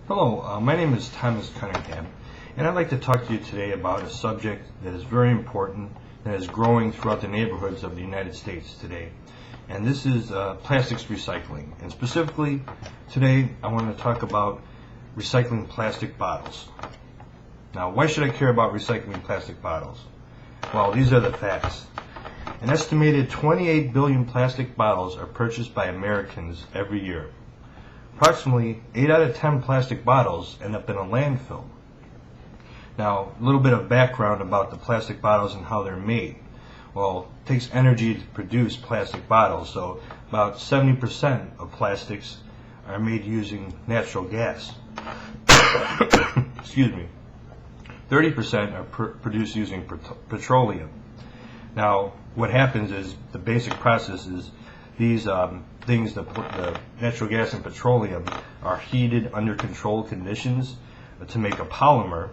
Hello, my name is Thomas Cunningham, and I'd like to talk to you today about a subject that is very important and is growing throughout the neighborhoods of the United States today. And this is plastics recycling. And specifically, today I want to talk about recycling plastic bottles. Now, why should I care about recycling plastic bottles? Well, these are the facts. An estimated 28 billion plastic bottles are purchased by Americans every year. Approximately 8 out of 10 plastic bottles end up in a landfill. Now, a little bit of background about the plastic bottles and how they're made. Well, it takes energy to produce plastic bottles, so about 70% of plastics are made using natural gas. Excuse me. 30% are produced using petroleum. Now, what happens is the basic process is these things, the natural gas and petroleum, are heated under controlled conditions to make a polymer.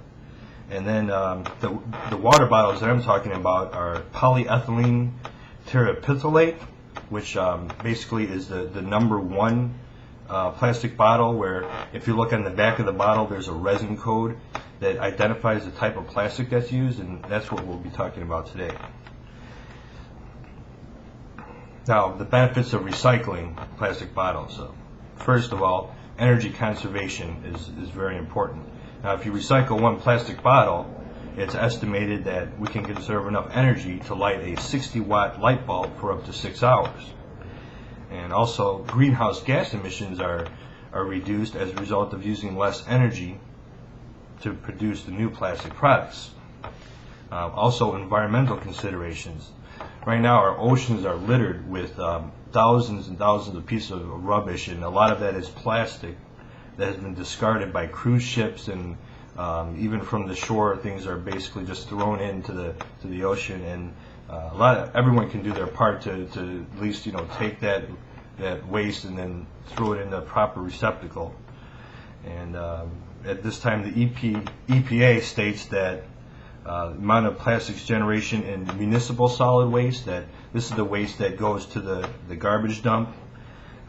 And then the water bottles that I'm talking about are polyethylene terephthalate, which basically is the number one plastic bottle, where if you look on the back of the bottle, there's a resin code that identifies the type of plastic that's used, and that's what we'll be talking about today. Now, the benefits of recycling plastic bottles. First of all, energy conservation is very important. Now, if you recycle one plastic bottle, it's estimated that we can conserve enough energy to light a 60-watt light bulb for up to 6 hours. And also, greenhouse gas emissions are reduced as a result of using less energy to produce the new plastic products. Also, environmental considerations. Right now, our oceans are littered with thousands and thousands of pieces of rubbish, and a lot of that is plastic that has been discarded by cruise ships, and even from the shore, things are basically just thrown into the ocean. And everyone can do their part to at least take that waste and then throw it in the proper receptacle. And at this time, the EPA states that amount of plastics generation in municipal solid waste, that this is the waste that goes to the garbage dump,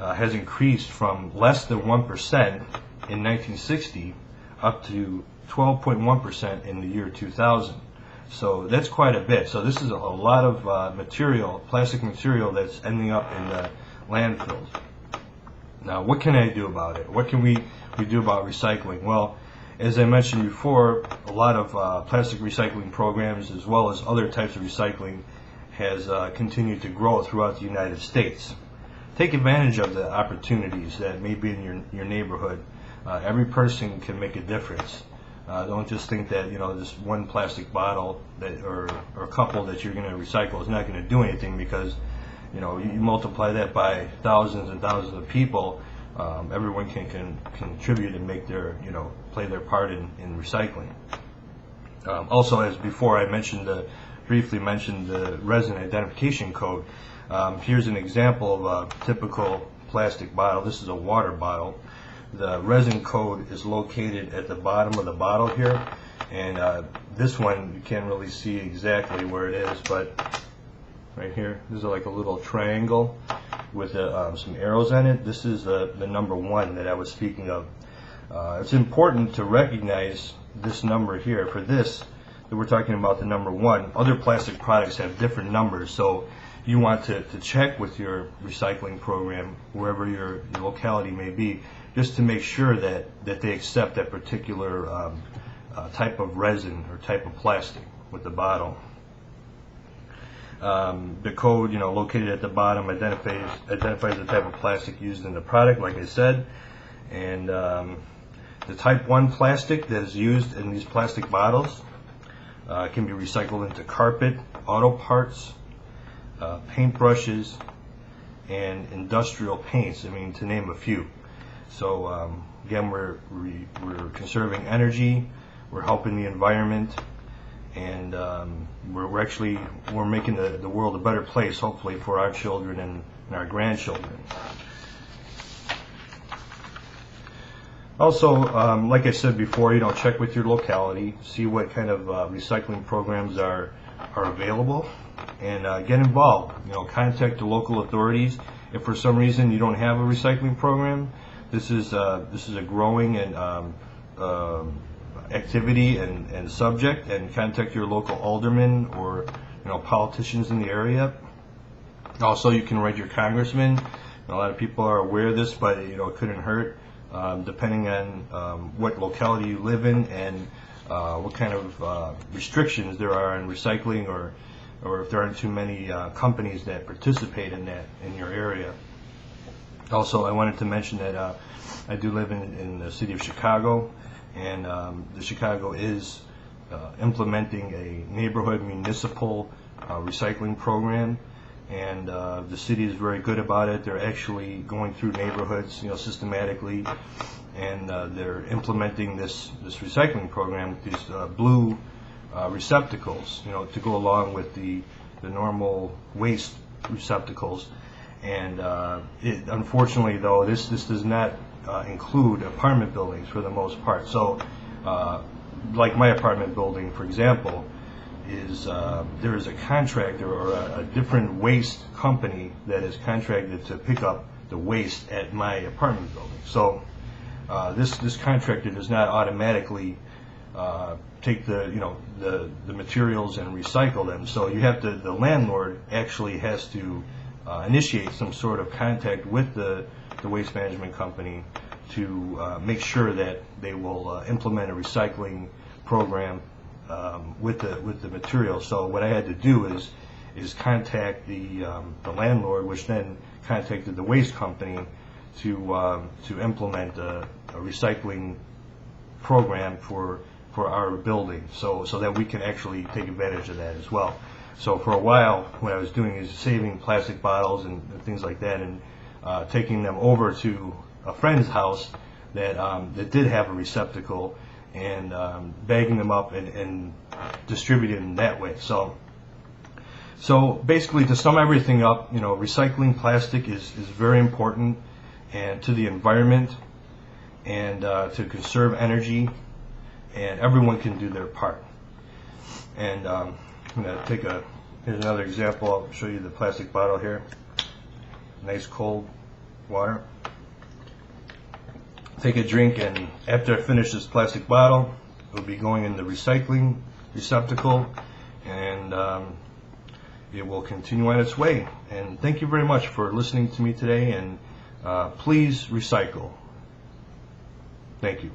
has increased from less than 1% in 1960 up to 12.1% in the year 2000. So that's quite a bit. So this is a lot of plastic material that's ending up in the landfills. Now, what can I do about it? What can we do about recycling? Well, as I mentioned before, a lot of plastic recycling programs, as well as other types of recycling, has continued to grow throughout the United States. Take advantage of the opportunities that may be in your neighborhood. Every person can make a difference. Don't just think that this one plastic bottle or a couple that you're going to recycle is not going to do anything, because you multiply that by thousands and thousands of people. Everyone can contribute and make their play their part in recycling. Also, as before, I briefly mentioned the resin identification code. Here's an example of a typical plastic bottle. This is a water bottle. The resin code is located at the bottom of the bottle here, and this one you can't really see exactly where it is, but right here, this is like a little triangle with some arrows on it. This is the number one that I was speaking of. It's important to recognize this number here. For this that we're talking about, the number one, other plastic products have different numbers, so you want to check with your recycling program, wherever your locality may be, just to make sure that they accept that particular type of resin or type of plastic with the bottle. The code, located at the bottom, identifies the type of plastic used in the product, like I said, and the type 1 plastic that is used in these plastic bottles can be recycled into carpet, auto parts, paint brushes, and industrial paints. To name a few. So again, we're conserving energy, we're helping the environment, and we're making the world a better place, hopefully, for our children and our grandchildren. Also, like I said before, check with your locality, see what kind of recycling programs are available, and get involved. Contact the local authorities. If for some reason you don't have a recycling program, This is a growing and activity and subject, and contact your local alderman or politicians in the area. Also, you can write your congressman. A lot of people are aware of this, but it couldn't hurt, depending on what locality you live in and what kind of restrictions there are in recycling, or if there aren't too many companies that participate in that in your area. Also, I wanted to mention that I do live in the city of Chicago, and the Chicago is implementing a neighborhood municipal recycling program, and the city is very good about it. They're actually going through neighborhoods, systematically, and they're implementing this recycling program with these blue receptacles, to go along with the normal waste receptacles. And unfortunately, though, this does not include apartment buildings for the most part. So, like my apartment building, for example, there is a contractor or a different waste company that is contracted to pick up the waste at my apartment building. So this contractor does not automatically take the materials and recycle them. So you have to, the landlord actually has to initiate some sort of contact with the waste management company to make sure that they will implement a recycling program with the material. So what I had to do is contact the landlord, which then contacted the waste company to implement a recycling program for our building, so that we can actually take advantage of that as well. So for a while, what I was doing is saving plastic bottles and things like that, and taking them over to a friend's house that did have a receptacle, and bagging them up and distributing them that way. So basically, to sum everything up, recycling plastic is very important, and to the environment, and to conserve energy, and everyone can do their part. And I'm going to here's another example. I'll show you the plastic bottle here. Nice cold water. Take a drink, and after I finish this plastic bottle, it will be going in the recycling receptacle, and it will continue on its way. And thank you very much for listening to me today, and please recycle. Thank you.